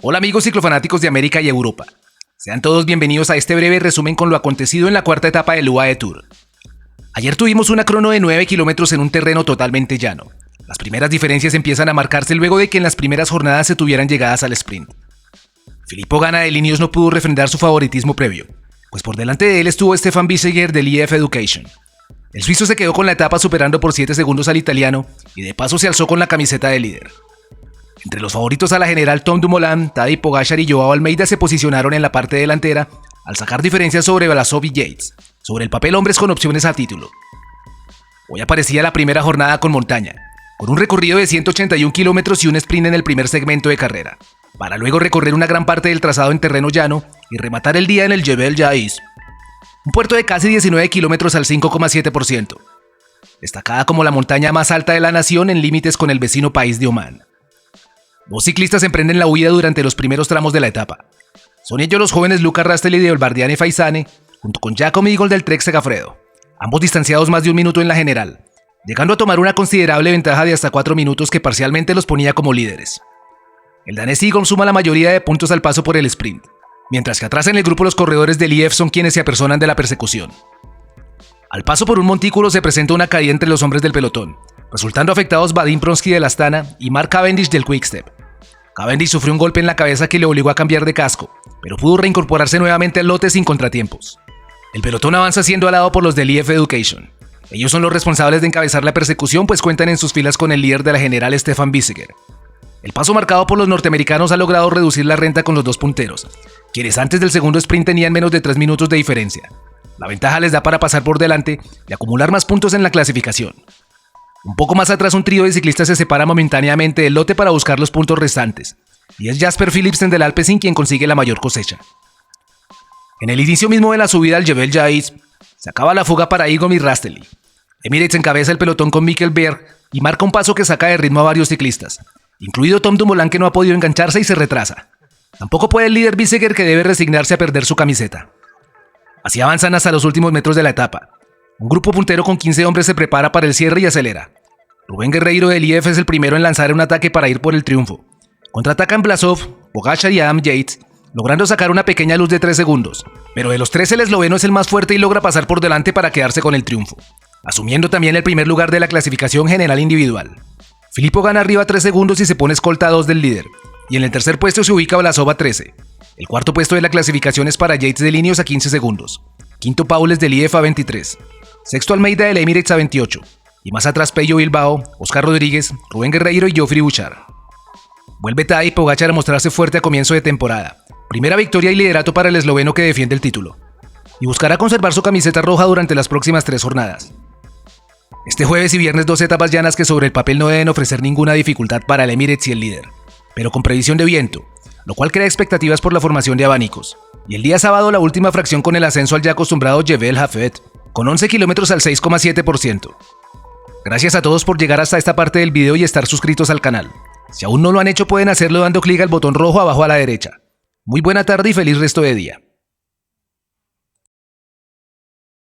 Hola amigos ciclofanáticos de América y Europa. Sean todos bienvenidos a este breve resumen con lo acontecido en la cuarta etapa del UAE Tour. Ayer tuvimos una crono de 9 kilómetros en un terreno totalmente llano. Las primeras diferencias empiezan a marcarse luego de que en las primeras jornadas se tuvieran llegadas al sprint. Filippo Ganna de Ineos no pudo refrendar su favoritismo previo, pues por delante de él estuvo Stefan Bissegger del IF Education. El suizo se quedó con la etapa superando por 7 segundos al italiano y de paso se alzó con la camiseta de líder. Entre los favoritos a la general, Tom Dumoulin, Tadej Pogačar y Joao Almeida se posicionaron en la parte delantera al sacar diferencias sobre Vlasov y Yates, sobre el papel hombres con opciones a título. Hoy aparecía la primera jornada con montaña, con un recorrido de 181 kilómetros y un sprint en el primer segmento de carrera, para luego recorrer una gran parte del trazado en terreno llano y rematar el día en el Jebel Jais, un puerto de casi 19 kilómetros al 5,7%, destacada como la montaña más alta de la nación en límites con el vecino país de Omán. Dos ciclistas emprenden la huida durante los primeros tramos de la etapa. Son ellos los jóvenes Luca Rastel y Deolbardiane Faisane, junto con Jacob Eagle del Trek Segafredo, ambos distanciados más de un minuto en la general, llegando a tomar una considerable ventaja de hasta 4 minutos que parcialmente los ponía como líderes. El danés Eagle suma la mayoría de puntos al paso por el sprint, mientras que atrás en el grupo los corredores del IF son quienes se apersonan de la persecución. Al paso por un montículo se presenta una caída entre los hombres del pelotón, resultando afectados Vadim Pronsky del Astana y Mark Cavendish del Quickstep. Cavendish sufrió un golpe en la cabeza que le obligó a cambiar de casco, pero pudo reincorporarse nuevamente al lote sin contratiempos. El pelotón avanza siendo alado por los del IF Education. Ellos son los responsables de encabezar la persecución, pues cuentan en sus filas con el líder de la general Stefan Bissegger. El paso marcado por los norteamericanos ha logrado reducir la renta con los dos punteros, quienes antes del segundo sprint tenían menos de 3 minutos de diferencia. La ventaja les da para pasar por delante y acumular más puntos en la clasificación. Un poco más atrás un trío de ciclistas se separa momentáneamente del lote para buscar los puntos restantes, y es Jasper Philipsen del Alpecin quien consigue la mayor cosecha. En el inicio mismo de la subida al Jebel Jais, se acaba la fuga para Eagle y Rasteli. Emirates encabeza el pelotón con Mikkel Berg y marca un paso que saca de ritmo a varios ciclistas, incluido Tom Dumoulin, que no ha podido engancharse y se retrasa. Tampoco puede el líder Bissegger, que debe resignarse a perder su camiseta. Así avanzan hasta los últimos metros de la etapa. Un grupo puntero con 15 hombres se prepara para el cierre y acelera. Rubén Guerreiro del IF es el primero en lanzar un ataque para ir por el triunfo. Contraatacan Vlasov, Pogačar y Adam Yates, logrando sacar una pequeña luz de 3 segundos. Pero de los tres el esloveno es el más fuerte y logra pasar por delante para quedarse con el triunfo, asumiendo también el primer lugar de la clasificación general individual. Filippo Ganna arriba 3 segundos y se pone escolta a 2 del líder, y en el tercer puesto se ubica Vlasov a 13. El cuarto puesto de la clasificación es para Yates del Ineos a 15 segundos. Quinto Paules del IF a 23. Sexto Almeida del Emirates a 28. Y más atrás Pello Bilbao, Oscar Rodríguez, Rubén Guerreiro y Geoffrey Bouchard. Vuelve Tadej Pogačar a mostrarse fuerte a comienzo de temporada. Primera victoria y liderato para el esloveno que defiende el título. Y buscará conservar su camiseta roja durante las próximas 3 jornadas. Este jueves y viernes 2 etapas llanas que sobre el papel no deben ofrecer ninguna dificultad para el Emirates y el líder, pero con previsión de viento, lo cual crea expectativas por la formación de abanicos. Y el día sábado la última fracción con el ascenso al ya acostumbrado Jebel Hafed, con 11 kilómetros al 6,7%. Gracias a todos por llegar hasta esta parte del video y estar suscritos al canal. Si aún no lo han hecho pueden hacerlo dando clic al botón rojo abajo a la derecha. Muy buena tarde y feliz resto de día.